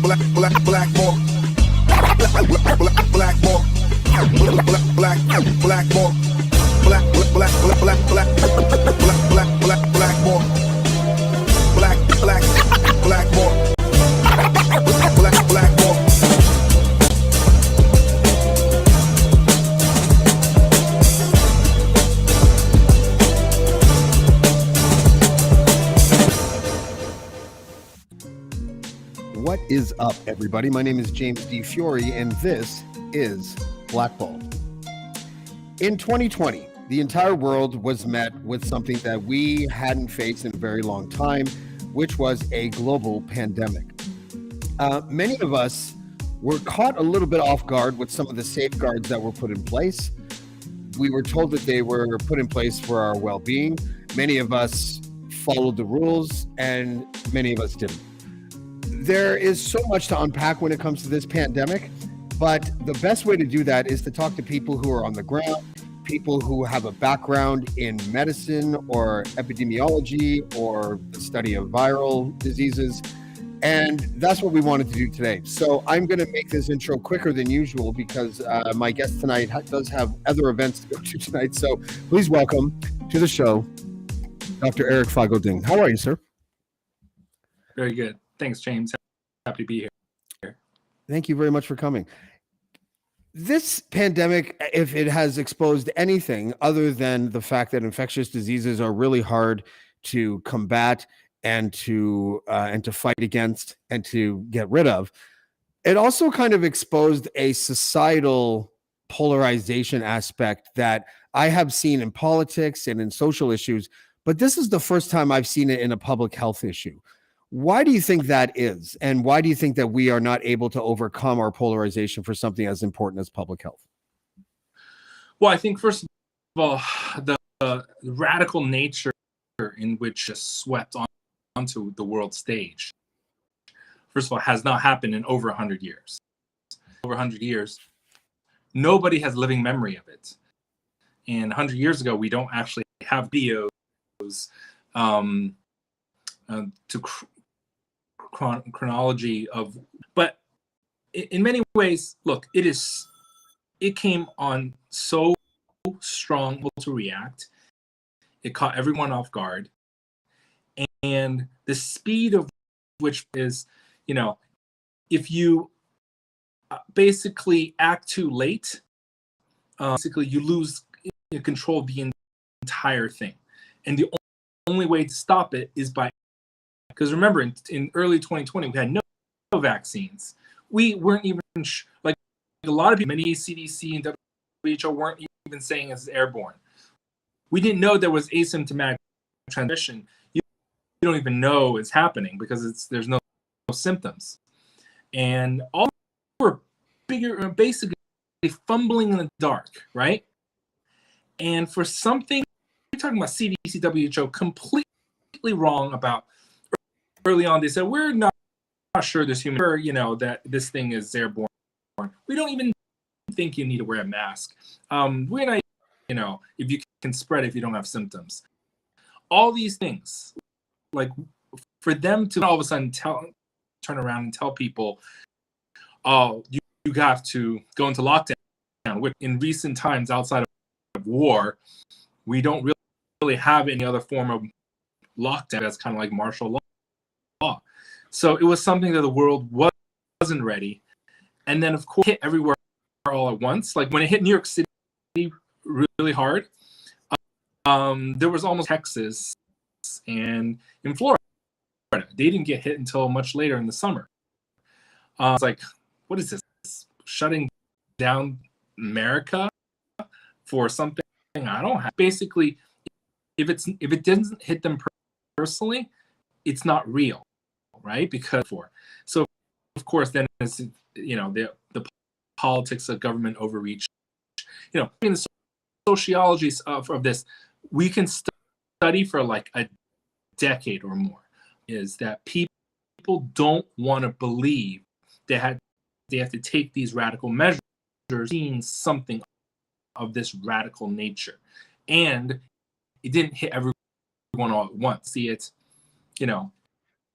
Blackballed. Blackballed. Blackballed. What is up, everybody? My name is James D. Fiore, and this is Blackballed. In 2020, the entire world was met with something that we hadn't faced in a very long time, which was a global pandemic. Many of us were caught a little bit off guard with some of the safeguards that were put in place. We were told that they were put in place for our well-being. Many of us followed the rules, and many of us didn't. There is so much to unpack when it comes to this pandemic, but the best way to do that is to talk to people who are on the ground, people who have a background in medicine or epidemiology or the study of viral diseases. And that's what we wanted to do today. So I'm going to make this intro quicker than usual because my guest tonight does have other events to go to tonight. So please welcome to the show, Dr. Erc Feigl-Ding. How are you, sir? Very good. Thanks, James. Happy to be here. Thank you very much for coming. This pandemic, if it has exposed anything other than the fact that infectious diseases are really hard to combat and to fight against and to get rid of, it also kind of exposed a societal polarization aspect that I have seen in politics and in social issues, but this is the first time I've seen it in a public health issue. Why do you think that is? And why do you think that we are not able to overcome our polarization for something as important as public health? Well, I think, first of all, the radical nature in which it swept onto the world stage, first of all, has not happened in over 100 years. Over 100 years, nobody has living memory of it. And 100 years ago, we don't actually have videos to chronology of, but in many ways, look, it came on so strong to react. It caught everyone off guard, and the speed of which is, if you basically act too late, basically you lose control of the entire thing, and the only way to stop it is by, because remember, in early 2020, we had no vaccines. We weren't even, like a lot of people, many CDC and WHO weren't even saying it's airborne. We didn't know there was asymptomatic transmission. You don't even know it's happening because there's no symptoms. And all were basically fumbling in the dark, right? And for something, we're talking about CDC, WHO, completely wrong about. Early on, they said, we're not sure this human, that this thing is airborne. We don't even think you need to wear a mask. We're not, if you can spread it if you don't have symptoms. All these things, like for them to all of a sudden turn around and tell people, oh, you have to go into lockdown. Which in recent times, outside of war, we don't really have any other form of lockdown that's kind of like martial law. So it was something that the world wasn't ready. And then, of course, it hit everywhere all at once. Like when it hit New York City really hard, there was almost Texas and in Florida. They didn't get hit until much later in the summer. It's like, what is this? Shutting down America for something I don't have. Basically, if it doesn't hit them personally, it's not real. Right? So of course, then it's, the politics of government overreach. In the sociology of this, we can study for like a decade or more, is that people don't want to believe they have to take these radical measures, seeing something of this radical nature. And it didn't hit everyone all at once. See, it's,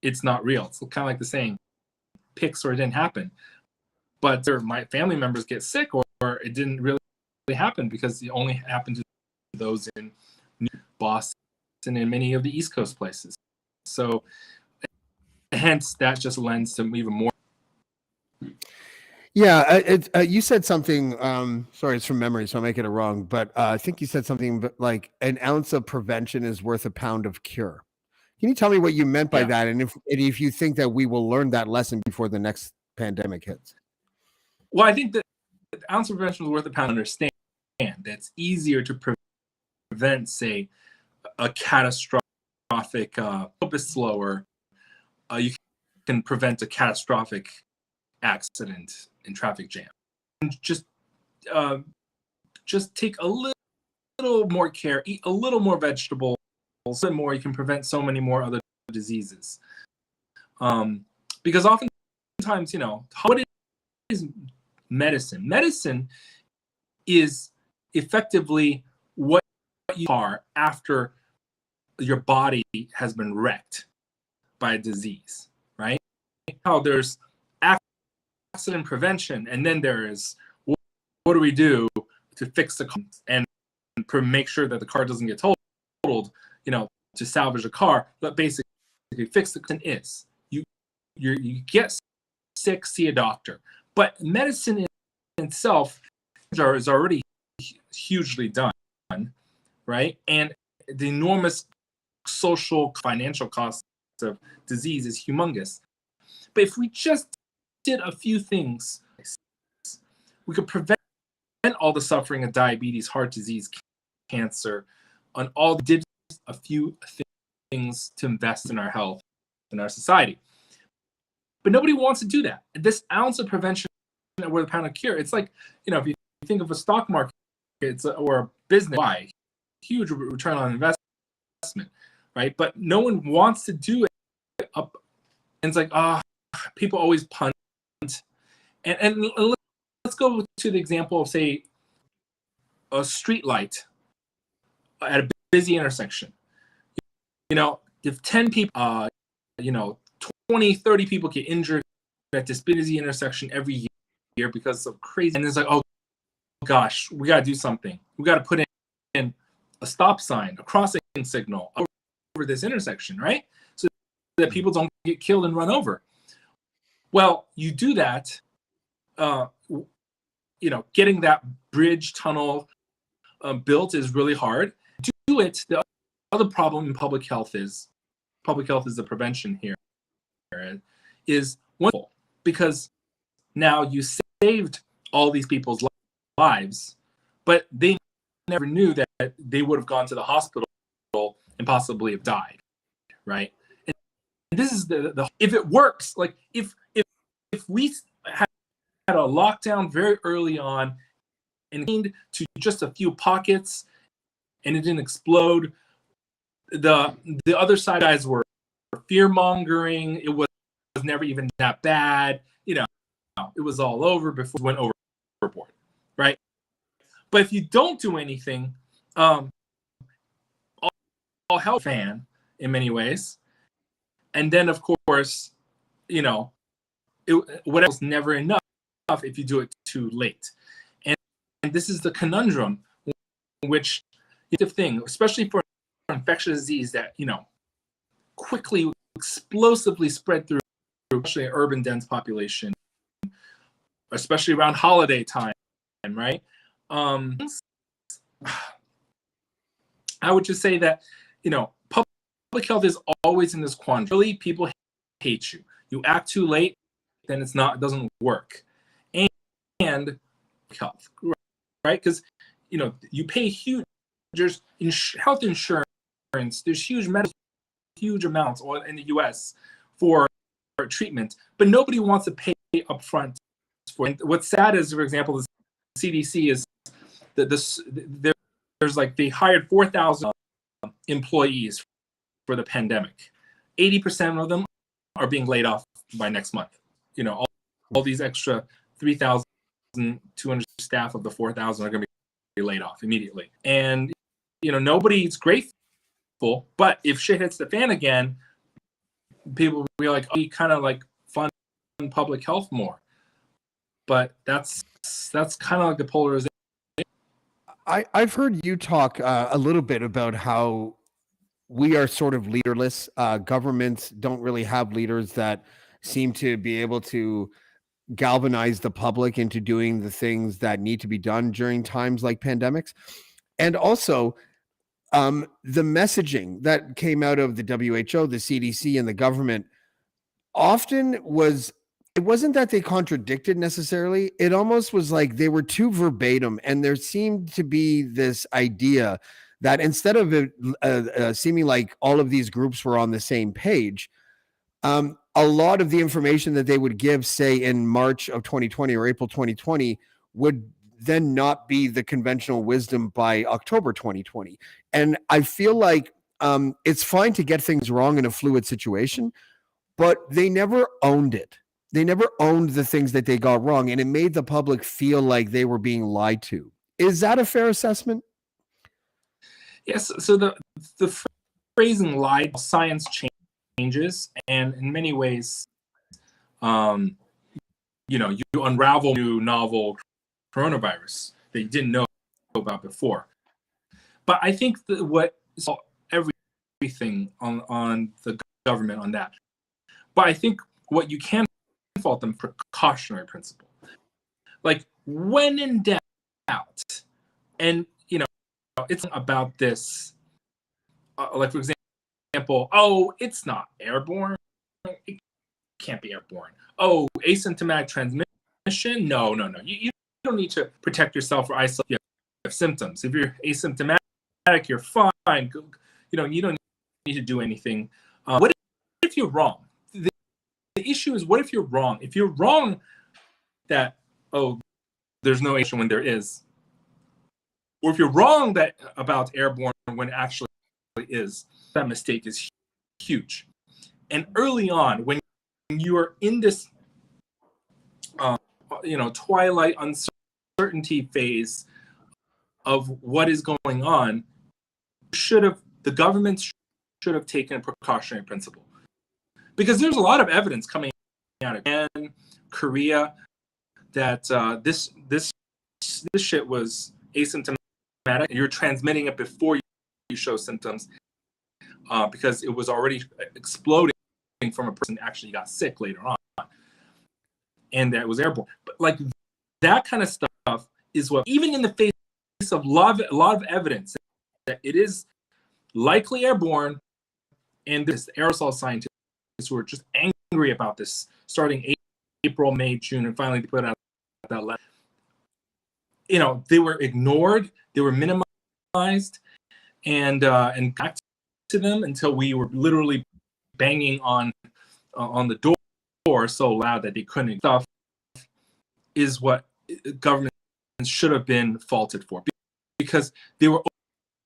it's not real. It's kind of like the saying, picks or it didn't happen. But my family members get sick, or it didn't really happen because it only happened to those in Boston and many of the East Coast places. So hence that just lends to even more. Yeah, you said something. Sorry, it's from memory, so I'll make it wrong. But I think you said something like an ounce of prevention is worth a pound of cure. Can you tell me what you meant by that, and if you think that we will learn that lesson before the next pandemic hits? Well, I think that an ounce of prevention is worth a pound. Understand that it's easier to prevent, say, a catastrophic, a bit slower. You can prevent a catastrophic accident in traffic jam. And just take a little more care, eat a little more vegetables, and more. You can prevent so many more other diseases. Because oftentimes, what is medicine? Medicine is effectively what you are after your body has been wrecked by a disease, right? How there's accident prevention, and then there is what do we do to fix the car and make sure that the car doesn't get totaled, to salvage a car. But basically fix the car is you get sick, see a doctor. But medicine in itself is already hugely done, right? And the enormous social, financial costs of disease is humongous. But if we just did a few things, we could prevent all the suffering of diabetes, heart disease, cancer, and all did a few things to invest in our health and our society. But nobody wants to do that. This ounce of prevention worth a pound of cure. It's like, if you think of a stock market, or a business, why huge return on investment, right? But no one wants to do it up. And it's like, people always punt. And let's go to the example of, say, a street light at a busy intersection. If 10 people, 20, 30 people get injured at this busy intersection every year because of crazy. And it's like, oh gosh, we got to do something. We got to put in a stop sign, a crossing signal over this intersection, right? So that people don't get killed and run over. Well, you do that, getting that bridge tunnel built is really hard. Do it. The other problem in public health is the prevention here is wonderful, because now you saved all these people's lives, but they never knew that they would have gone to the hospital and possibly have died, right? And this is the if it works, like if we had a lockdown very early on and to just a few pockets and it didn't explode, the other side guys were fear mongering. It was never even that bad, it was all over before it went overboard, right? But if you don't do anything, all health fan in many ways, and then of course, what else never enough if you do it too late. And this is the conundrum, which is the thing, especially for infectious disease that quickly, explosively spread through, especially an urban dense population, especially around holiday time, right? I would just say that public health is always in this quandary. Really, people hate you. You act too late, then it doesn't work. And health, right? Because you pay huge. There's health insurance. There's huge amounts in the U.S. for treatment, but nobody wants to pay upfront for it. What's sad is, for example, the CDC is that there's like they hired 4,000 employees for the pandemic. 80% of them are being laid off by next month. All these extra 3,200 staff of the 4,000 are going to be laid off immediately. And nobody's grateful, but if shit hits the fan again, people will be like, we kind of like fund public health more. But that's kind of like the polarization. I've heard you talk a little bit about how we are sort of leaderless. Governments don't really have leaders that seem to be able to galvanize the public into doing the things that need to be done during times like pandemics. And also, the messaging that came out of the WHO, the CDC, and the government often it wasn't that they contradicted necessarily. It almost was like they were too verbatim, and there seemed to be this idea that instead of it seeming like all of these groups were on the same page, a lot of the information that they would give, say in March of 2020 or April 2020, would then not be the conventional wisdom by October 2020. And I feel like it's fine to get things wrong in a fluid situation, but they never owned it. They never owned the things that they got wrong, and it made the public feel like they were being lied to. Is that a fair assessment? Yes. So the phrasing "lied," science changes, and in many ways, you unravel new novel coronavirus that you didn't know about before. But I think that what saw everything on the government on that. But I think what you can fault them, precautionary principle. Like when in doubt, and it's about this. Like for example, oh, it's not airborne. It can't be airborne. Oh, asymptomatic transmission. No. You don't need to protect yourself or isolate. You have symptoms. If you're asymptomatic, you're fine. You don't need to do anything. What if you're wrong? The issue is, what if you're wrong? If you're wrong that, oh, there's no issue when there is, or if you're wrong that about airborne when it actually is, that mistake is huge. And early on, when you are in this, twilight uncertainty phase of what is going on, the government should have taken a precautionary principle. Because there's a lot of evidence coming out of Japan, Korea, that this shit was asymptomatic. You're transmitting it before you show symptoms, because it was already exploding from a person that actually got sick later on, and that it was airborne. But like that kind of stuff is what, even in the face of a lot of evidence that it is likely airborne, and this aerosol scientists who are just angry about this starting April, May, June, and finally they put out that letter. They were ignored, they were minimized, and back to them until we were literally banging on the door so loud that they couldn't. Stuff is what governments should have been faulted for, because they were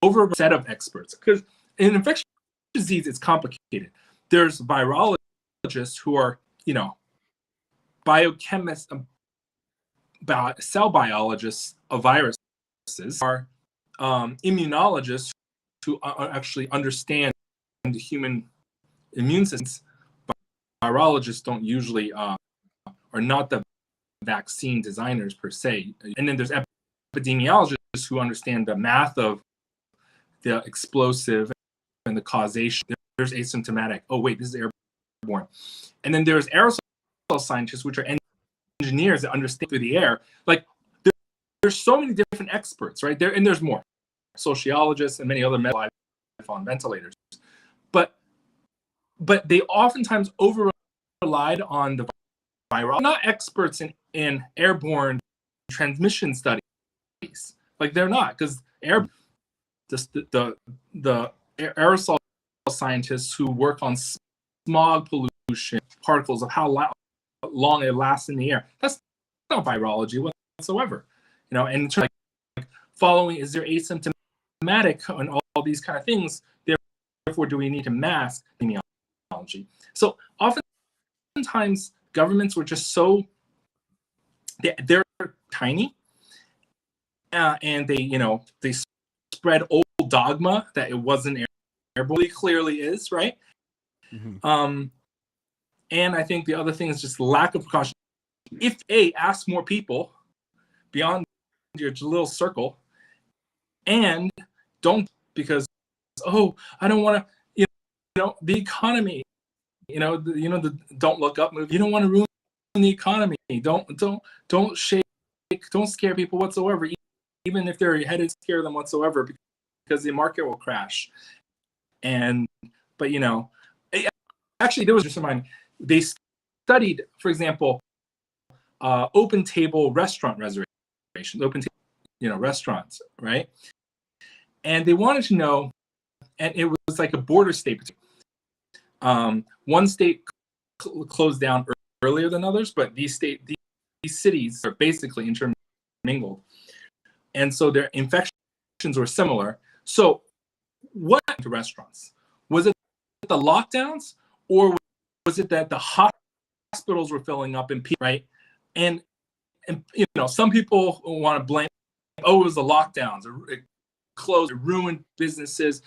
over a set of experts. Because in infectious disease, it's complicated. There's virologists who are, biochemists, cell biologists of viruses, are immunologists who actually understand the human immune systems. Virologists don't usually are not the vaccine designers per se. And then there's epidemiologists who understand the math of the explosive and the causation. There's asymptomatic. Oh wait, this is airborne. And then there's aerosol scientists, which are engineers that understand through the air. Like there's so many different experts, right? And there's more sociologists and many other medical on ventilators. But they oftentimes over relied on the viral, not experts in airborne transmission studies. Like they're not, because the aerosol scientists who work on smog pollution, particles of how long it lasts in the air, that's not virology whatsoever. And in terms of like following, is there asymptomatic and all these kind of things? Therefore, do we need to mask epidemiology? So oftentimes governments were just they're tiny, and they spread old dogma that it wasn't airborne. It clearly is, right? Mm-hmm. And I think the other thing is just lack of precaution. If ask more people beyond your little circle, and don't, because I don't want to, the economy, the Don't Look Up movie. You don't want to ruin the economy. Don't shake, don't scare people whatsoever, even if they're headed, scare them whatsoever, because the market will crash. But actually, there was just mine. They studied, for example, open table restaurant reservations, restaurants, right? And they wanted to know, and it was like a border state. One state closed down earlier than others, but these cities are basically intermingled, and so their infections were similar. So, what happened to restaurants? Was it the lockdowns, or was it that the hospitals were filling up and people, right? And some people want to blame, it was the lockdowns. It closed, it ruined businesses.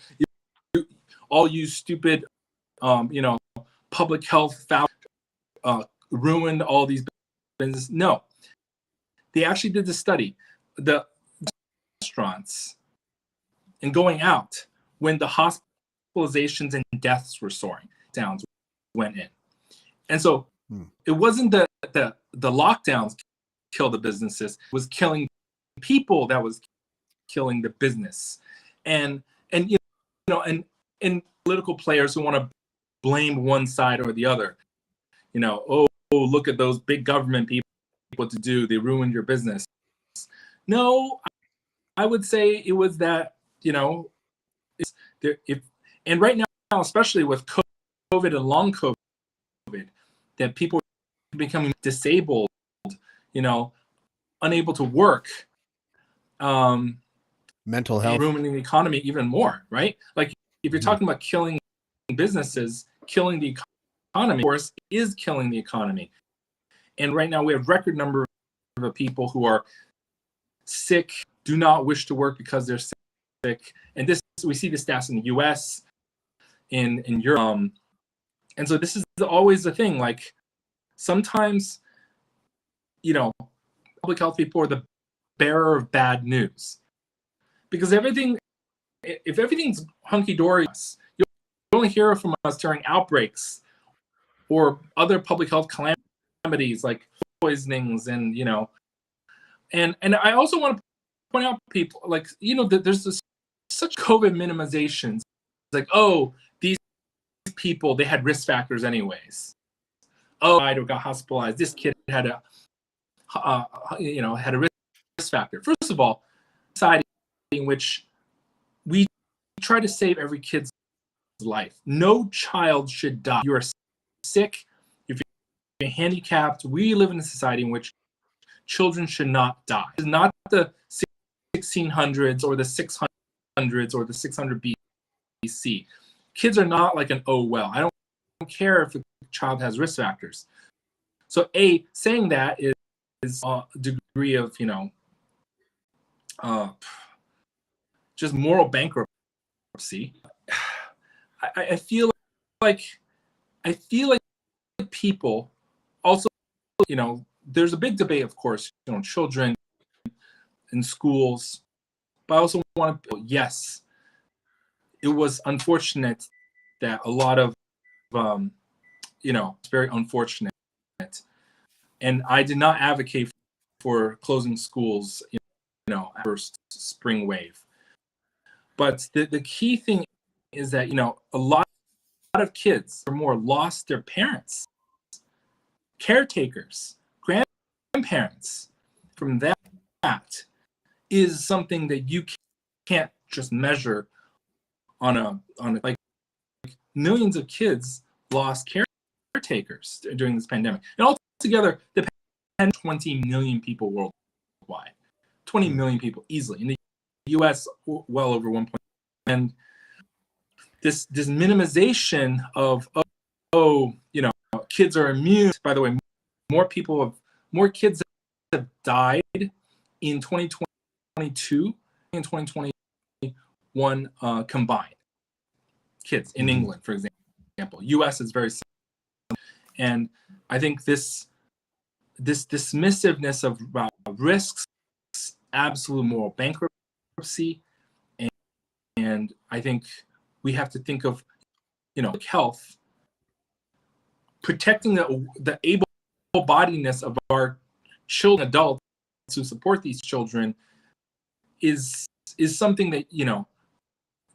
All you stupid, public health ruined all these businesses. No, they actually did the study. The restaurants and going out when the hospitalizations and deaths were soaring, downs went in, and so it wasn't the lockdowns killed the businesses. It was killing people that was killing the business, and political players who want to blame one side or the other. Look at those big government people. What to do? They ruined your business. No, I would say it was that and right now, especially with COVID and long COVID, that people are becoming disabled, unable to work, mental health, ruining the economy even more, right? Like if you're talking about killing businesses, killing the economy, of course, is killing the economy. And right now we have record number of people who are sick, do not wish to work because they're sick. And we see the stats in the US, in Europe. And so this is always the thing, like sometimes, public health people are the bearer of bad news. Because if everything's hunky-dory, you only hear from us during outbreaks or other public health calamities like poisonings and I also want to point out people that there's such COVID minimizations. It's like, these people, they had risk factors anyways. I got hospitalized. This kid had a risk factor. First of all, society in which we try to save every kid's life. No child should die. You are sick, if you're handicapped. We live in a society in which children should not die. It's not the 1600s or the 600s or the 600 BC. Kids are not like an I don't care if the child has risk factors. So saying that is a degree of just moral bankruptcy. I feel like people also, there's a big debate, of course, children in schools, but I also want to, yes, it was unfortunate that a lot of, it's very unfortunate. And I did not advocate for closing schools, first spring wave. But the key thing is that, a lot of kids or more lost their parents, caretakers, grandparents. From that is something that you can't just measure on a like millions of kids lost caretakers during this pandemic. And altogether, the pandemic 20 million people worldwide. 20 million people easily. In the US, well over 1. And this minimization of kids are immune. By the way, more kids have died in 2022 and 2021 combined. Kids in England, for example. US is very similar. And I think this dismissiveness of risks, absolute moral bankruptcy, and I think we have to think of, health, protecting the able-bodiedness of our children, adults who support these children is something that,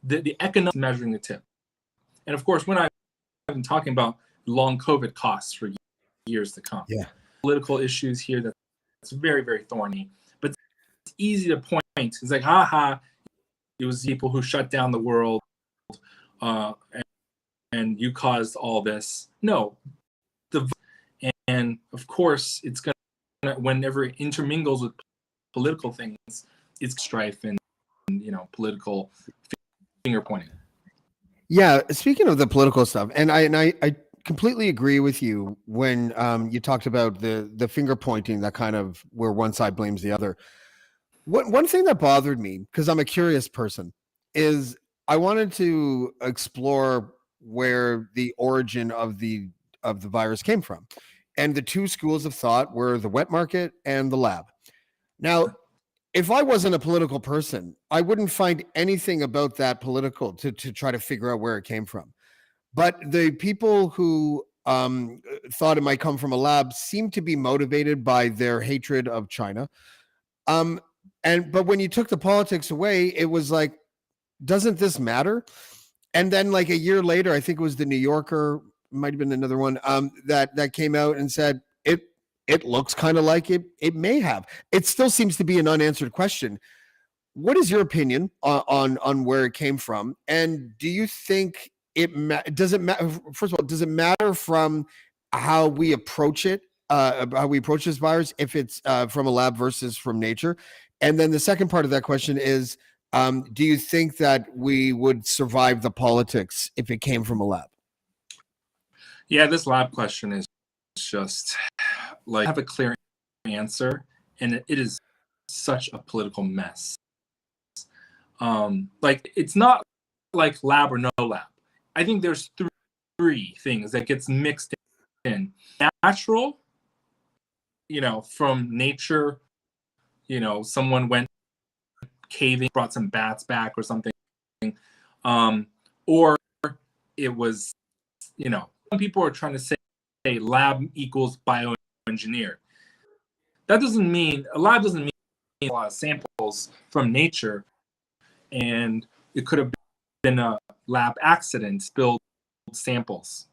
the economic measuring the tip. And of course, when I've been talking about long COVID costs for years to come, political issues here that's very, very thorny, but it's easy to point. It's like, it was people who shut down the world, and you caused all this. No, and of course, it's gonna, whenever it intermingles with political things, it's strife and political finger pointing. Yeah, speaking of the political stuff, and I completely agree with you when you talked about the finger pointing, that kind of where one side blames the other. One thing that bothered me, because I'm a curious person, is I wanted to explore where the origin of the virus came from. And the two schools of thought were the wet market and the lab. Now, if I wasn't a political person, I wouldn't find anything about that political to try to figure out where it came from. But the people who thought it might come from a lab seemed to be motivated by their hatred of China. But when you took the politics away, it was like, doesn't this matter? And then like a year later, I think it was the New Yorker, might have been another one, that came out and said it looks kind of like it may have. It still seems to be an unanswered question. What is your opinion on where it came from? And do you think does it matter? First of all, does it matter from how we approach it, how we approach this virus, if it's from a lab versus from nature? And then the second part of that question is, do you think that we would survive the politics if it came from a lab? Yeah, this lab question is just like, I have a clear answer, and it is such a political mess. Like, it's not like lab or no lab. I think there's three things that gets mixed in. Natural, from nature, someone went caving, brought some bats back or something. Or it was, some people are trying to say lab equals bioengineered. That doesn't mean, a lab doesn't mean a lot of samples from nature, and it could have been a lab accident, spilled samples,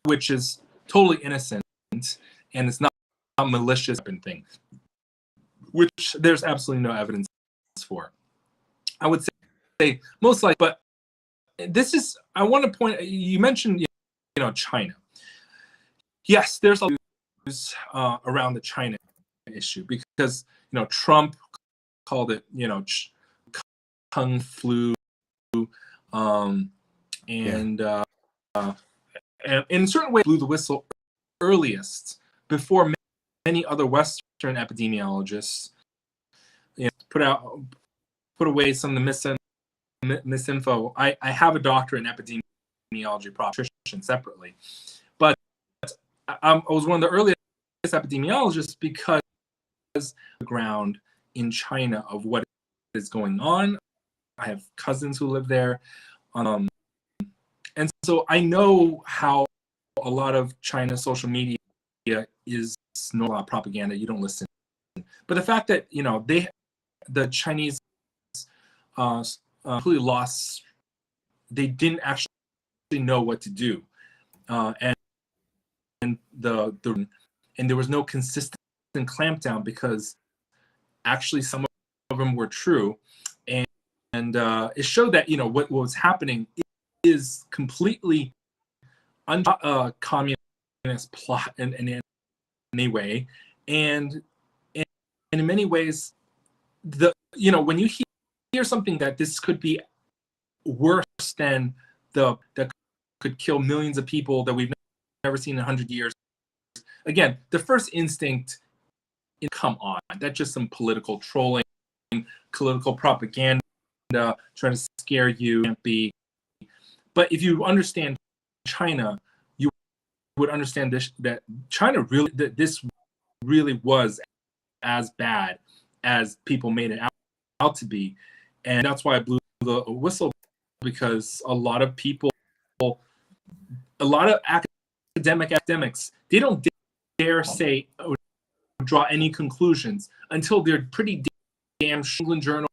which is totally innocent, and it's not a malicious thing, which there's absolutely no evidence for. I would say most likely, but this is, I want to point, you mentioned, China. Yes, there's a news around the China issue because, Trump called it, Kung flu, and in a certain way blew the whistle earliest before many other Western epidemiologists put away some of the misinfo. I have a doctorate in epidemiology, nutrition separately, but I was one of the earliest epidemiologists because the ground in China of what is going on. I have cousins who live there, and so I know how a lot of China's social media is no propaganda. You don't listen, but the fact that the Chinese completely lost, they didn't actually know what to do, and there was no consistent clampdown because actually some of them were true, and it showed that what was happening is completely communist plot in any way, and in many ways, when you hear something that this could be worse than that could kill millions of people that we've never seen in 100 years. Again, the first instinct is, come on, that's just some political trolling, political propaganda, trying to scare you. Can't be. But if you understand China, you would understand this, that China really, that this really was as bad as people made it out to be. And that's why I blew the whistle, because a lot of people, a lot of academics, they don't dare say or draw any conclusions until they're pretty damn England Journal,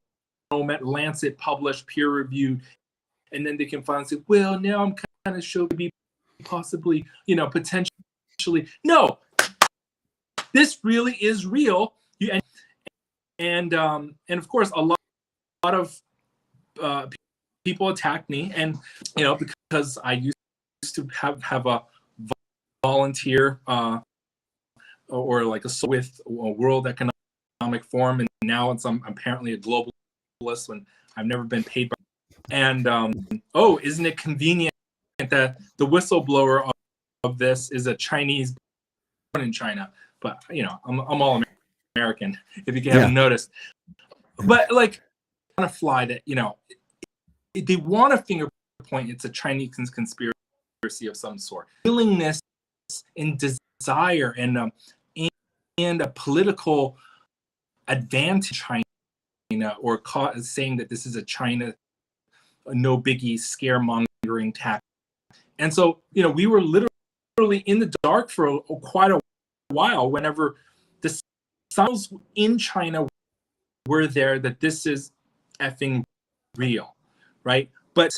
Lancet published, peer reviewed, and then they can finally say, well, now I'm kind of sure to be possibly, potentially. No, this really is real. And of course, a lot of people attacked me, and because I used to have a volunteer or like with a World Economic Forum, and now I'm apparently a globalist when I've never been paid by. And isn't it convenient that the whistleblower of this is a Chinese born in China? But I'm all American, if you haven't noticed. But like on a fly that they want a finger point. It's a Chinese conspiracy of some sort. Willingness and desire and a political advantage China, or saying that this is a China no biggie scaremongering tactic. And so we were literally in the dark for quite a while whenever the signs in China were there that this is effing real, right? But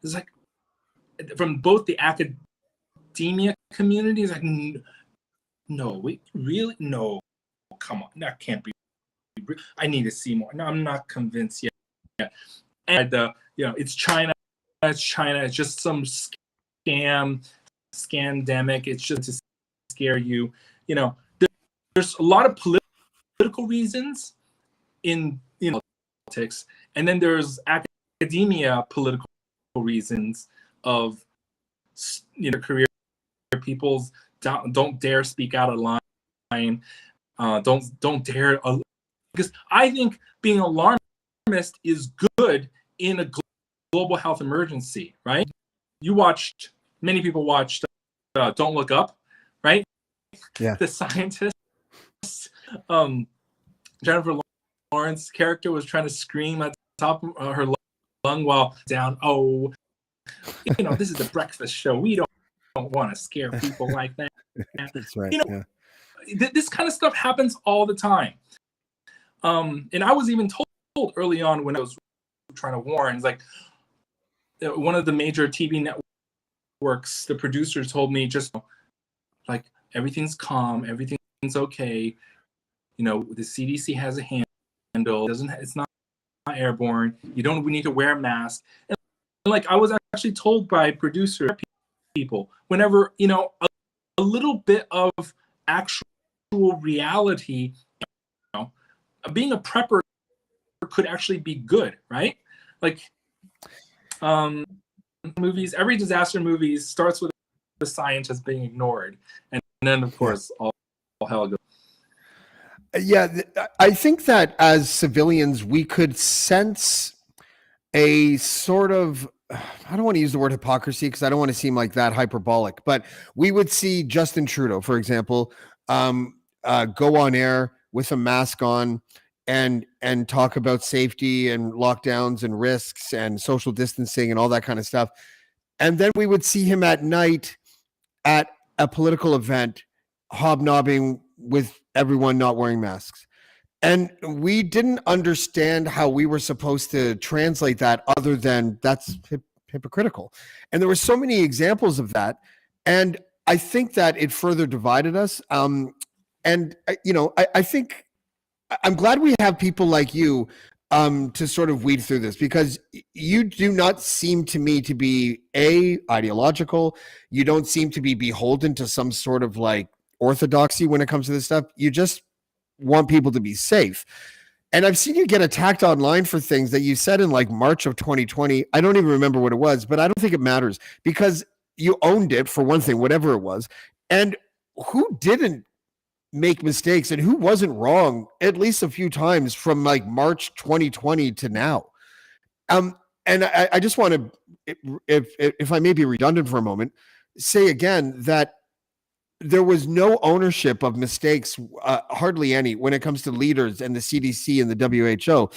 it's like from both the academia communities, like, no, we really, no, come on, that can't be real. I need to see more. No, I'm not convinced yet. And it's China, it's just some scandemic. It's just to scare you. There's a lot of political reasons in politics, and then there's academia political reasons of career people's don't dare speak out of line, don't dare, because I think being alarmist is good in a global health emergency, right? Many people watched Don't Look Up, right? Yeah. The scientist, Jennifer Lawrence's character was trying to scream at the top of her lung while down. Oh, this is a breakfast show. We don't want to scare people like that. That's right. This kind of stuff happens all the time. And I was even told early on when I was trying to warn, it's like one of the major TV networks, the producers told me just like, everything's calm, everything's okay. The CDC has a handle. It's not airborne. We need to wear a mask. And like I was actually told by producer people, whenever a little bit of actual reality, being a prepper could actually be good, right? Like movies, every disaster movie starts with the scientist being ignored, and then of course all hell goes. Yeah, I think that as civilians, we could sense a sort of, I don't want to use the word hypocrisy because I don't want to seem like that hyperbolic, but we would see Justin Trudeau, for example, go on air with a mask on and talk about safety and lockdowns and risks and social distancing and all that kind of stuff. And then we would see him at night at a political event hobnobbing with everyone not wearing masks. And we didn't understand how we were supposed to translate that other than that's hypocritical. And there were so many examples of that. And I think that it further divided us. I think I'm glad we have people like you to sort of weed through this, because you do not seem to me to be ideological. You don't seem to be beholden to some sort of like orthodoxy when it comes to this stuff. You just want people to be safe. And I've seen you get attacked online for things that you said in like March of 2020. I don't even remember what it was, but I don't think it matters because you owned it for one thing, whatever it was. And who didn't make mistakes and who wasn't wrong at least a few times from like March 2020 to now? And I just want to, if I may be redundant for a moment, say again that there was no ownership of mistakes, hardly any, when it comes to leaders and the CDC and the WHO.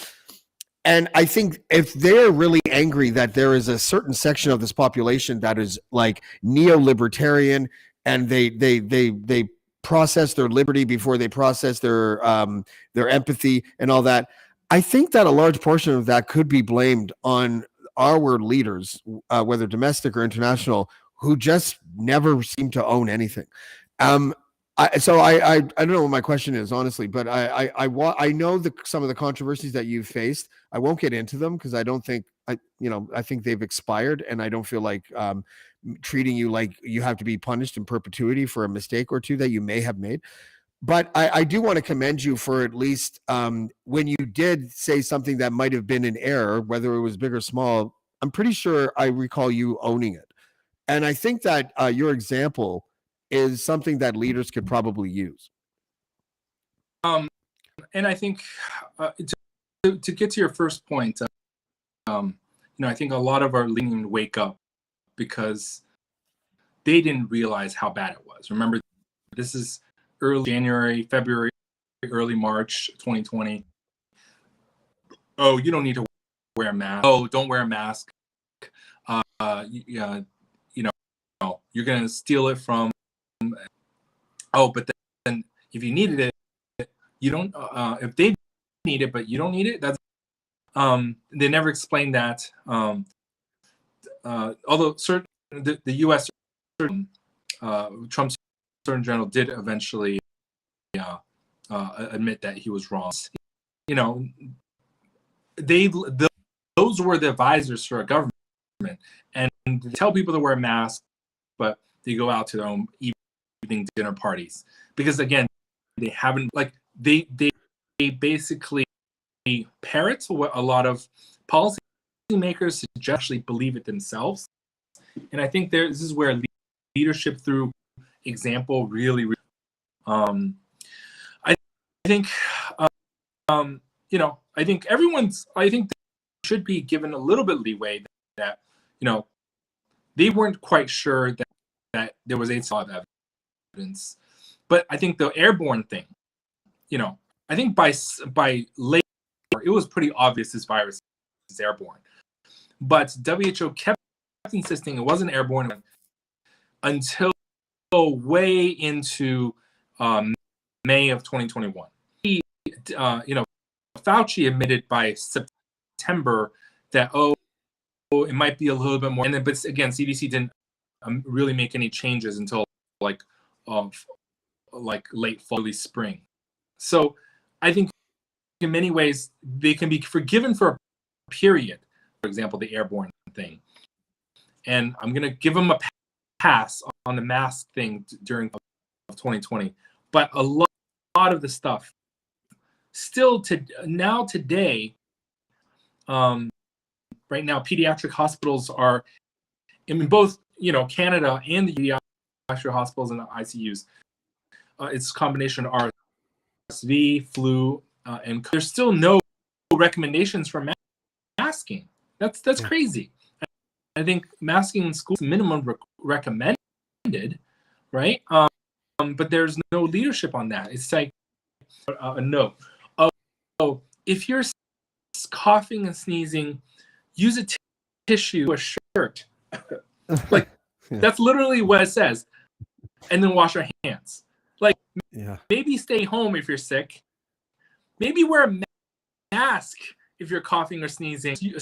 And I think if they're really angry that there is a certain section of this population that is like neo-libertarian, and they process their liberty before they process their empathy and all that, I think that a large portion of that could be blamed on our leaders, whether domestic or international, who just never seem to own anything. I don't know what my question is, honestly, but I know some of the controversies that you've faced. I won't get into them because I don't think I think they've expired, and I don't feel like treating you like you have to be punished in perpetuity for a mistake or two that you may have made. But I do want to commend you for at least when you did say something that might have been an error, whether it was big or small. I'm pretty sure I recall you owning it, and I think that your example is something that leaders could probably use. And I think to get to your first point, I think a lot of our leaders wake up because they didn't realize how bad it was. Remember, this is early January, February, early March 2020. Oh, you don't need to wear a mask. Oh, don't wear a mask. You're going to steal it from. Oh, but then if you needed it, you don't. If they need it, but you don't need it, that's. They never explained that. Although the U.S. Trump's Attorney General did eventually admit that he was wrong. Those were the advisors for a government, and they tell people to wear masks, but they go out to their own evening dinner parties because, again, they haven't they basically parrot what a lot of policymakers actually believe it themselves, and I think this is where leadership through example really I think I think they should be given a little bit leeway that they weren't quite sure that there was a lot of evidence, but I think the airborne thing, I think by late it was pretty obvious this virus is airborne, but WHO kept insisting it wasn't airborne until way into May of 2021. Fauci admitted by September that it might be a little bit more, and then but again, CDC didn't really make any changes until late fall, early spring. So I think in many ways they can be forgiven for a period. For example, the airborne thing, and I'm going to give them a pass on the mask thing during 2020, but a lot of the stuff still today, right now, pediatric hospitals are in both Canada and the pediatric hospitals and the ICUs. It's a combination of RSV, flu, and there's still no recommendations for masking. That's crazy. I think masking in schools is minimum recommended, right? But there's no leadership on that. It's like a no. Oh, if you're coughing and sneezing, use a tissue, a shirt. That's literally what it says. And then wash your hands. Maybe stay home if you're sick. Maybe wear a mask if you're coughing or sneezing. You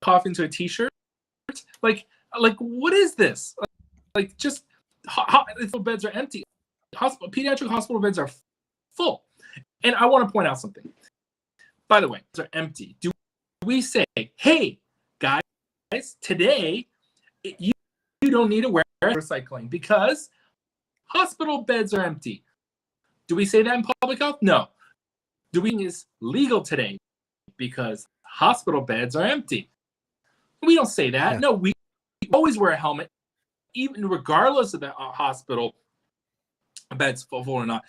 cough into a t-shirt. What is this? Just hospital beds are empty. Pediatric hospital beds are full. And I want to point out something. By the way, beds are empty. Do we say, hey, guys, today you don't need to wear recycling because hospital beds are empty? Do we say that in public health? No. Do we is legal today because hospital beds are empty? We don't say that. Yeah. No, we always wear a helmet, even regardless of the hospital beds full or not.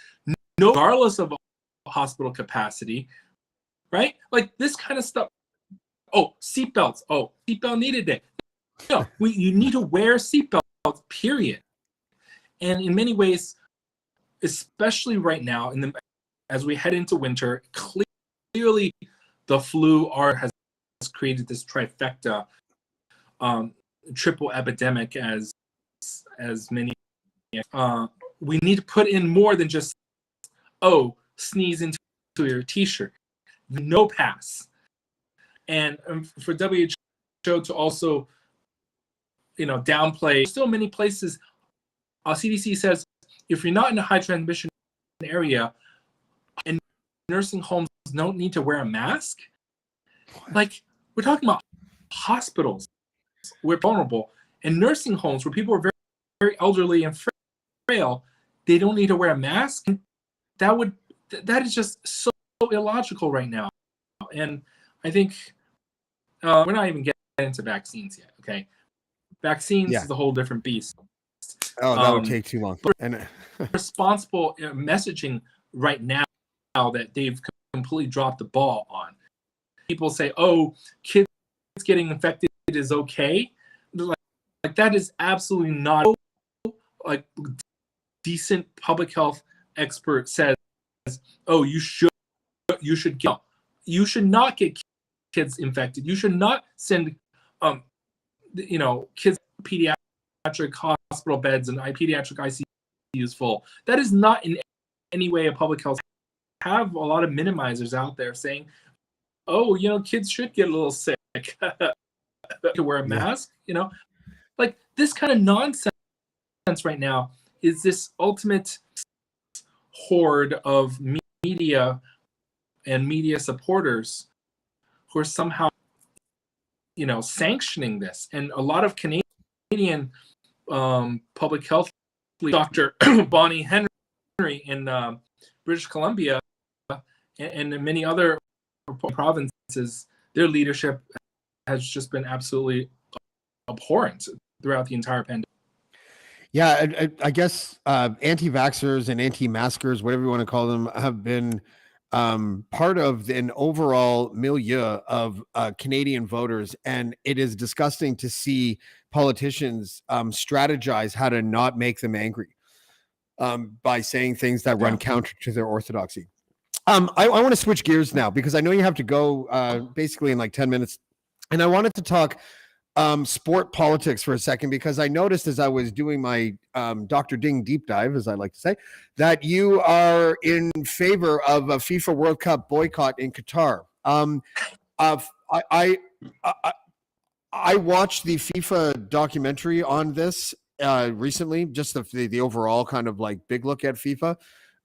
No, regardless of hospital capacity, right? This kind of stuff. Oh, seatbelts. Oh, seatbelt needed day. No, you need to wear seatbelts, period. And in many ways, especially right now, as we head into winter, clearly the flu has created this trifecta, triple epidemic, as many. We need to put in more than just, sneeze into your t-shirt. No pass. And for WHO to also, downplay, still many places, CDC says, if you're not in a high transmission area and nursing homes don't need to wear a mask, like, we're talking about hospitals where vulnerable, and nursing homes where people are very, very elderly and frail, they don't need to wear a mask. That is just so illogical right now. And I think we're not even getting into vaccines yet. Okay, vaccines is a whole different beast. Oh, that would take too long. And responsible messaging right now that they've completely dropped the ball on. People say, kids getting infected is okay. Like that is absolutely not. Like, decent public health expert says, you should not get kids infected. You should not send kids to pediatric hospital beds and pediatric ICUs full. That is not in any way a public health. Have a lot of minimizers out there saying, kids should get a little sick to wear a mask. Like, this kind of nonsense right now is this ultimate horde of media and media supporters who are somehow, sanctioning this. And a lot of Canadian public health, Dr. Bonnie Henry in British Columbia and many other provinces, their leadership has just been absolutely abhorrent throughout the entire pandemic. Yeah, I guess anti-vaxxers and anti-maskers, whatever you want to call them, have been part of an overall milieu of Canadian voters. And it is disgusting to see politicians strategize how to not make them angry by saying things that run counter to their orthodoxy. I want to switch gears now because I know you have to go basically in like 10 minutes. And I wanted to talk sport politics for a second, because I noticed as I was doing my Dr. Ding deep dive, as I like to say, that you are in favor of a FIFA World Cup boycott in Qatar. I watched the FIFA documentary on this recently, just the overall kind of like big look at FIFA.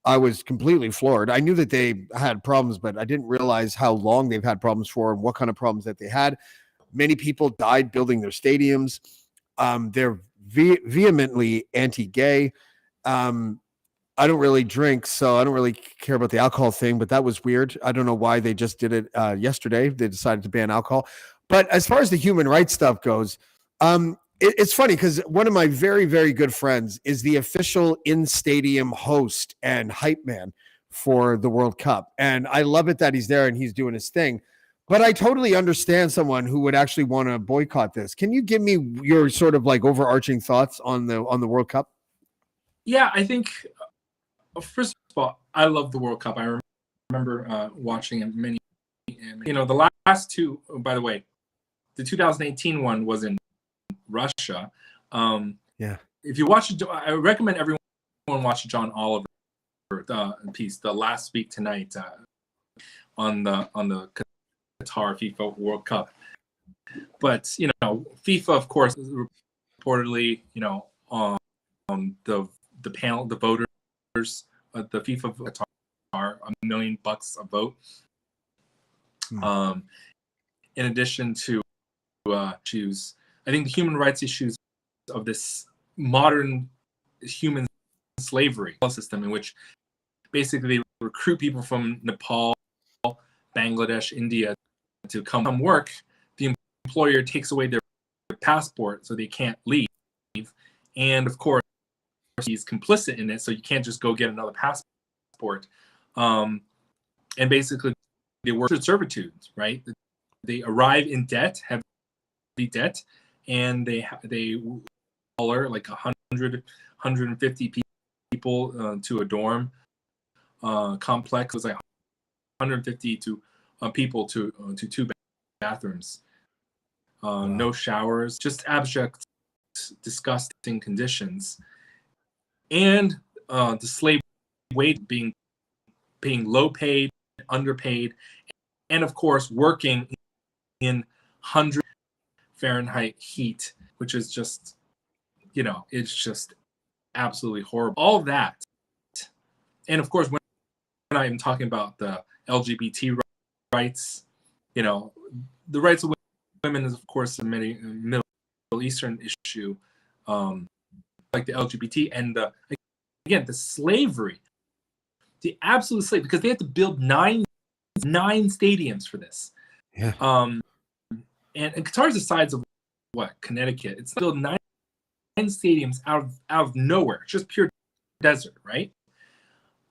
I was completely floored. I knew that they had problems, but I didn't realize how long they've had problems for and what kind of problems that they had. Many people died building their stadiums. They're vehemently anti-gay. I don't really drink, so I don't really care about the alcohol thing, but that was weird. I don't know why they just did it yesterday. They decided to ban alcohol. But as far as the human rights stuff goes, it's funny because one of my very, very good friends is the official in-stadium host and hype man for the World Cup. And I love it that he's there and he's doing his thing. But I totally understand someone who would actually want to boycott this. Can you give me your sort of like overarching thoughts on the World Cup? Yeah, I think, first of all, I love the World Cup. I remember watching it many, the last two, by the way, the 2018 one was in Russia. If you watch it, I recommend everyone watch John Oliver piece, The Last Week Tonight, on the Qatar FIFA World Cup. But FIFA, of course, reportedly, the panel, the voters, the FIFA Qatar, $1 million a vote. In addition to issues, I think the human rights issues of this modern human slavery system, in which basically they recruit people from Nepal, Bangladesh, India to come work. The employer takes away their passport so they can't leave. And of course, he's complicit in it, so you can't just go get another passport. And basically, they work in servitude, right? They arrive in debt, heavy debt, and they collar like 100, 150 people to a dorm complex. It was like 150 people to two bathrooms. Wow. No showers, just abject, disgusting conditions, and the slave wage being low paid, underpaid, and of course working in 100 Fahrenheit heat, which is just, it's just absolutely horrible. All that, and of course when I'm talking about the LGBT rights, the rights of women is of course a Middle Eastern issue, like the LGBT and the slavery, the absolute slavery, because they had to build nine stadiums for this. Yeah. And Qatar's the size of Connecticut. It's built nine stadiums out of nowhere, just pure desert, right?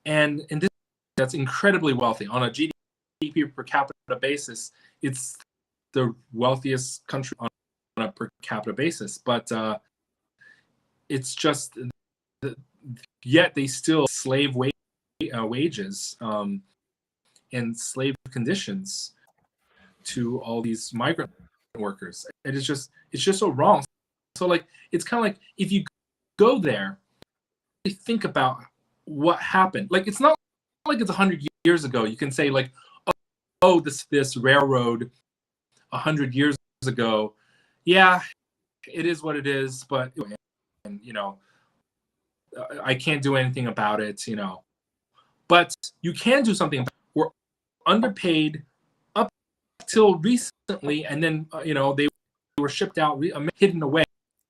And that's incredibly wealthy on a GDP per capita basis. It's the wealthiest country on a per capita basis, but it's just yet they still slave wages and slave conditions to all these migrant workers. And it's just so wrong. So like it's kind of like if you go there, you think about what happened. Like it's not like it's 100 years ago. You can say like, oh, this railroad 100 years ago, yeah, it is what it is, but and I can't do anything about it, But you can do something about it. We're underpaid up till recently, and then they were shipped out, hidden away.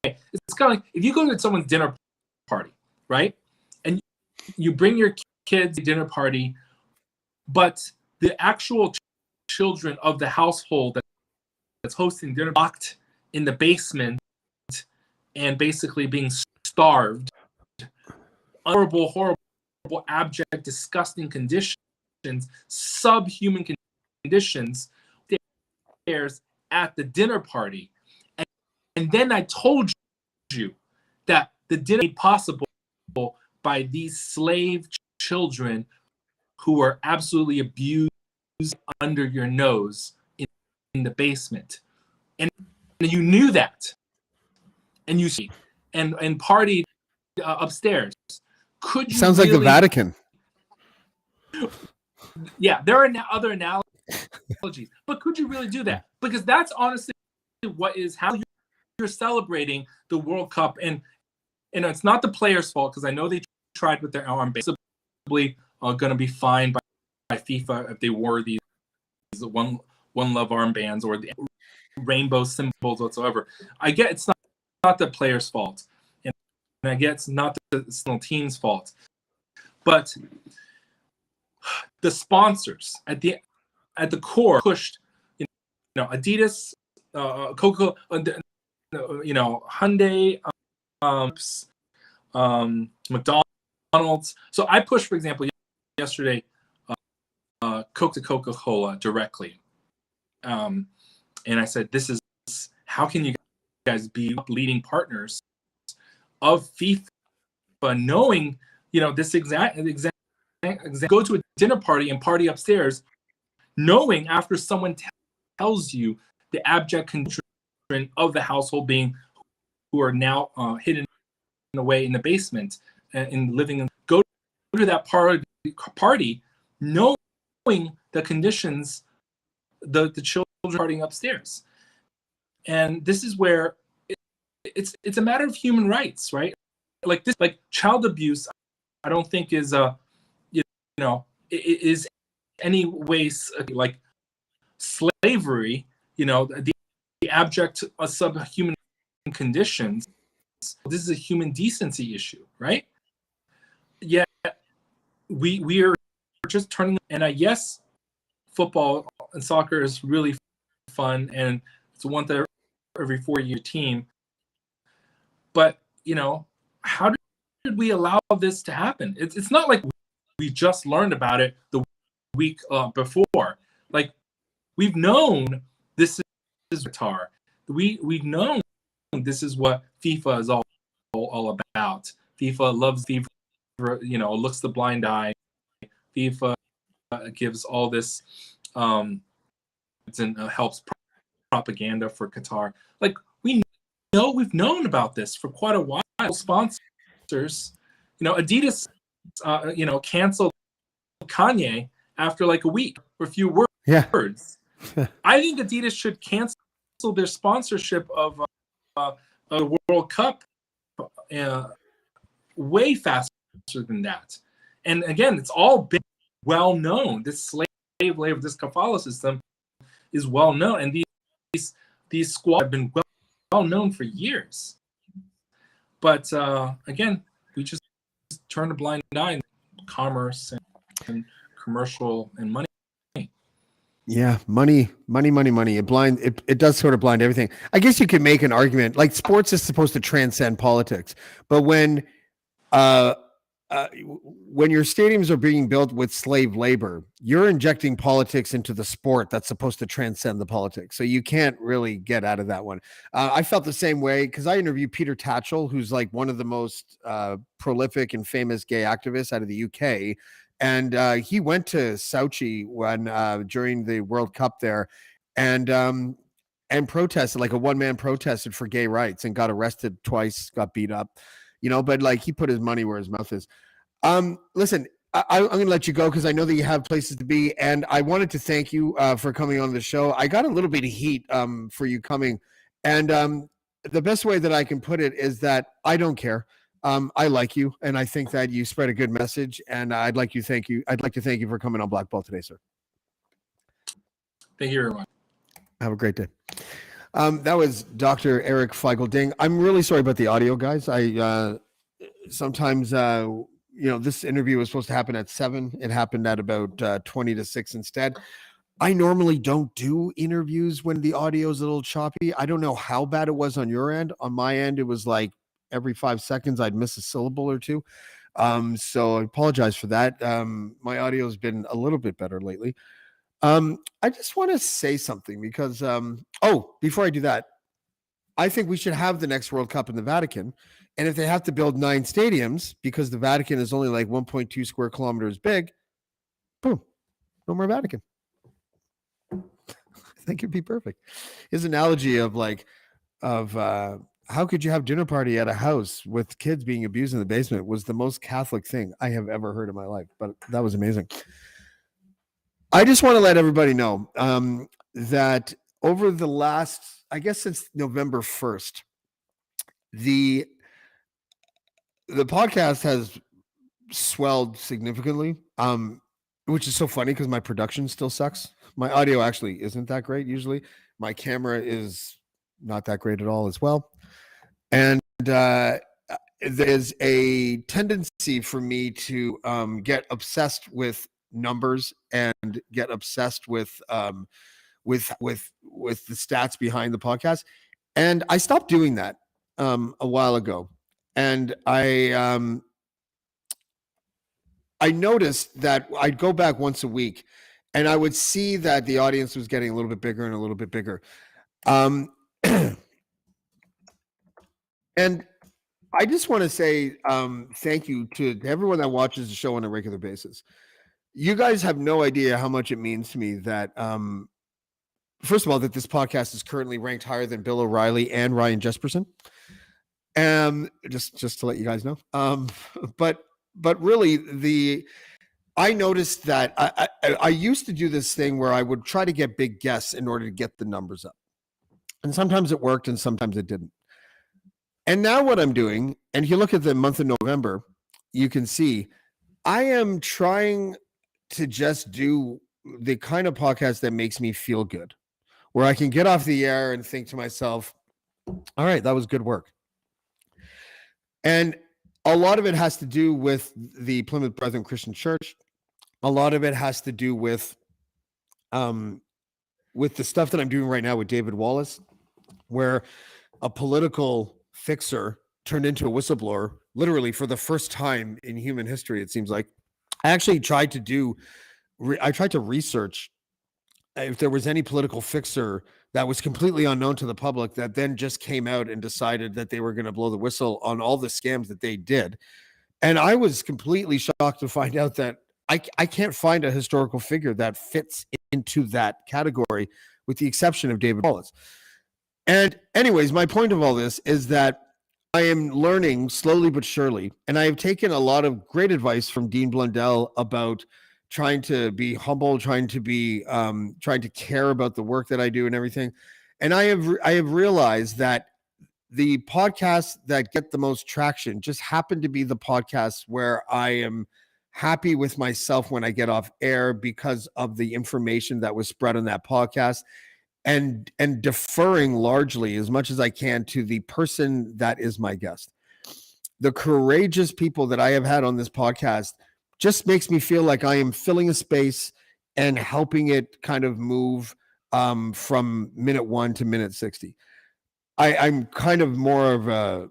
It's kind of like if you go to someone's dinner party, right? And you bring your kids to dinner party, but the actual children of the household that's hosting dinner locked in the basement and basically being starved, horrible, abject, disgusting conditions, subhuman conditions, at the dinner party. And then I told you that the dinner made possible by these slave children who are absolutely abused under your nose in the basement. And you knew that. And you see, and partied upstairs. Could you Sounds like the Vatican. Yeah, there are other analogies, but could you really do that? Because that's honestly how you're celebrating the World Cup, and it's not the players' fault because I know they tried with their armbands. Probably going to be fined by FIFA if they wore these one love armbands or the rainbow symbols whatsoever. I get it's not the players' fault, and I get it's not the national team's fault, but the sponsors at the core pushed, Adidas, Coca, Hyundai, McDonald's. So I pushed, for example, yesterday, Coca-Cola directly, and I said, "This is how can you guys be leading partners of FIFA, knowing this exact go to a dinner party and party upstairs, knowing after someone tells you the abject condition of the household being who are now hidden away in the basement and living in, go to that party knowing the conditions the children partying upstairs." And this is where it's a matter of human rights, right? Like this, like child abuse, I don't think is is any ways like slavery, the abject subhuman conditions. This is a human decency issue, right? Yet we are just turning, and yes, football and soccer is really fun, and it's a once every 4-year team. But how did we allow this to happen? It's not like we just learned about it the week before. Like we've known this is Qatar. We've known this is what FIFA is all about. FIFA loves FIFA looks the blind eye. FIFA gives all this and helps propaganda for Qatar. Like we've known about this for quite a while. Sponsors, Adidas, canceled Kanye after like a week or a few words. Yeah. I think Adidas should cancel their sponsorship of the World Cup way faster than that. And again, it's all been well known. This slave labor, this kafala system is well known, and these squads have been well known for years. But again, we just turn a blind eye in commerce and commercial and money. Yeah, money. It does sort of blind everything. I guess you could make an argument like sports is supposed to transcend politics, but when your stadiums are being built with slave labor, you're injecting politics into the sport that's supposed to transcend the politics. So you can't really get out of that one. I felt the same way because I interviewed Peter Tatchell, who's like one of the most prolific and famous gay activists out of the UK. And he went to Sochi when during the World Cup there and protested, like a one-man protested for gay rights and got arrested twice, got beat up, but like he put his money where his mouth is. Listen, I'm going to let you go because I know that you have places to be. And I wanted to thank you for coming on the show. I got a little bit of heat for you coming. And the best way that I can put it is that I don't care. I like you, and I think that you spread a good message. And I'd like to thank you for coming on Blackballed today, sir. Thank you very much. Have a great day. That was Dr. Erc Feigl-Ding. I'm really sorry about the audio, guys. I sometimes, this interview was supposed to happen at 7. It happened at about 20 to 6 instead. I normally don't do interviews when the audio is a little choppy. I don't know how bad it was on your end. On my end, it was like every 5 seconds I'd miss a syllable or two. So I apologize for that. My audio has been a little bit better lately. I just want to say something because, before I do that, I think we should have the next World Cup in the Vatican. And if they have to build 9 stadiums because the Vatican is only like 1.2 square kilometers big, boom, no more Vatican. I think it'd be perfect. His analogy of how could you have dinner party at a house with kids being abused in the basement was the most Catholic thing I have ever heard in my life. But that was amazing. I just want to let everybody know that over the last, I guess since November 1st, the podcast has swelled significantly, which is so funny because my production still sucks. My audio actually isn't that great usually. My camera is not that great at all as well. And there's a tendency for me to get obsessed with numbers and get obsessed with the stats behind the podcast. And I stopped doing that a while ago. And I noticed that I'd go back once a week and I would see that the audience was getting a little bit bigger and a little bit bigger. And I just want to say thank you to everyone that watches the show on a regular basis. You guys have no idea how much it means to me that, first of all, that this podcast is currently ranked higher than Bill O'Reilly and Ryan Jesperson. Just to let you guys know. But really, I noticed that I used to do this thing where I would try to get big guests in order to get the numbers up. And sometimes it worked and sometimes it didn't. And now what I'm doing, and if you look at the month of November, you can see I am trying to just do the kind of podcast that makes me feel good, where I can get off the air and think to myself, all right, that was good work. And a lot of it has to do with the Plymouth Brethren Christian Church. A lot of it has to do with the stuff that I'm doing right now with David Wallace, where a political fixer turned into a whistleblower, literally for the first time in human history, it seems like. I actually tried to research if there was any political fixer that was completely unknown to the public that then just came out and decided that they were going to blow the whistle on all the scams that they did. And I was completely shocked to find out that I can't find a historical figure that fits into that category, with the exception of David Wallace. And anyways, my point of all this is that I am learning slowly but surely, and I have taken a lot of great advice from Dean Blundell about trying to be humble, trying to care about the work that I do and everything. And I have realized that the podcasts that get the most traction just happen to be the podcasts where I am happy with myself when I get off air because of the information that was spread on that podcast, and deferring largely as much as I can to the person that is my guest. The courageous people that I have had on this podcast just makes me feel like I am filling a space and helping it kind of move from minute 1 to minute 60. I'm kind of more of a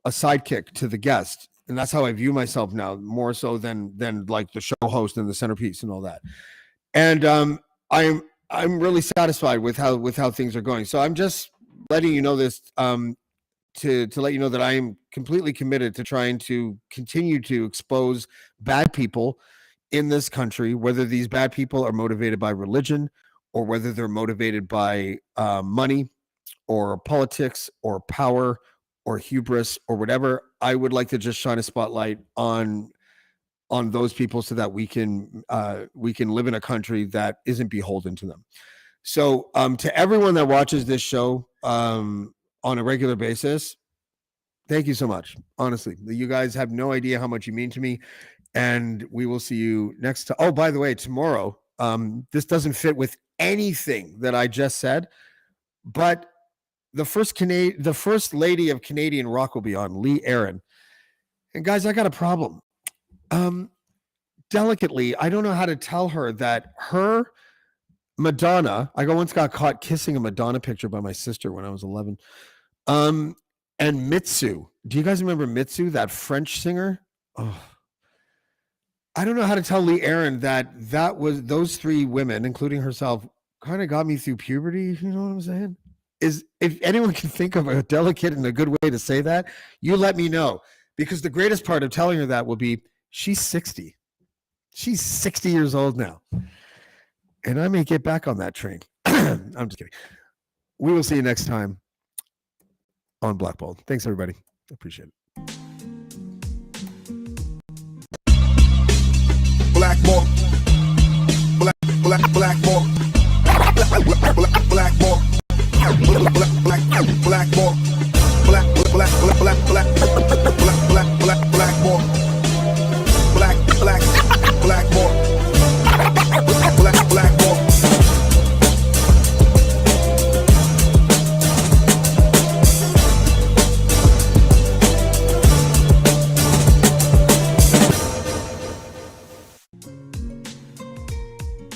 sidekick to the guest, and that's how I view myself now, more so than like the show host and the centerpiece and all that. And I'm really satisfied with how things are going. So I'm just letting you know this to let you know that I am completely committed to trying to continue to expose bad people in this country, whether these bad people are motivated by religion or whether they're motivated by money or politics or power or hubris or whatever. I would like to just shine a spotlight on those people so that we can live in a country that isn't beholden to them. So to everyone that watches this show on a regular basis, thank you so much. Honestly, you guys have no idea how much you mean to me, and we will see you next time. Oh, by the way, tomorrow, this doesn't fit with anything that I just said, but the first lady of Canadian rock will be on, Lee Aaron. And guys, I got a problem. Delicately, I don't know how to tell her that her Madonna, I once got caught kissing a Madonna picture by my sister when I was 11. And Mitsu. Do you guys remember Mitsu, that French singer? Oh, I don't know how to tell Lee Aaron that was those three women, including herself, kind of got me through puberty. If you know what I'm saying? If anyone can think of a delicate and a good way to say that, you let me know. Because the greatest part of telling her that will be, she's 60. She's 60 years old now. And I may get back on that train. I'm just kidding. We will see you next time on Blackballed. Thanks, everybody. Appreciate it. Blackballed. Black.